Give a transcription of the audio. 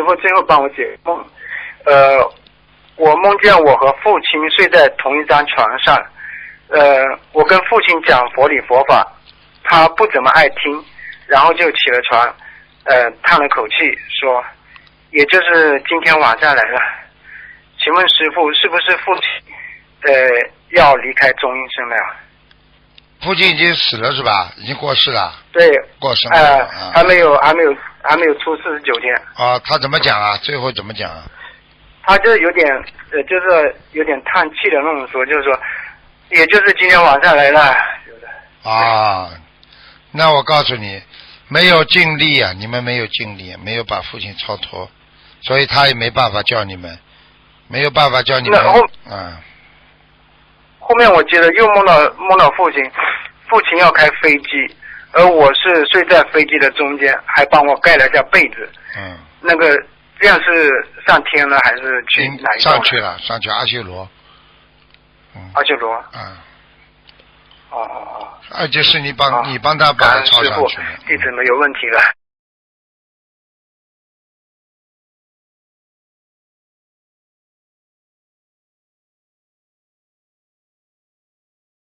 傅最后帮我解梦。我梦见我和父亲睡在同一张床上。我跟父亲讲佛理佛法，他不怎么爱听，然后就起了床，叹了口气说，也就是今天晚上来了。请问师父，是不是父亲要离开中阴身了？父亲已经死了是吧？已经过世了。对，过世了。还没有出49天。啊，他怎么讲啊？最后怎么讲啊？他就有点就是有点叹气的那种说，就是说，也就是今天晚上来了。啊，那我告诉你，没有尽力啊，你们没有尽力，没有把父亲超脱，所以他也没办法叫你们，没有办法叫你们。后面我接着又梦到父亲要开飞机，而我是睡在飞机的中间，还帮我盖了一下被子。那个这样是上天了还是去哪一上去了，上去阿修罗。阿修罗。而且是你帮他把他抄上去了。弟子没有问题了。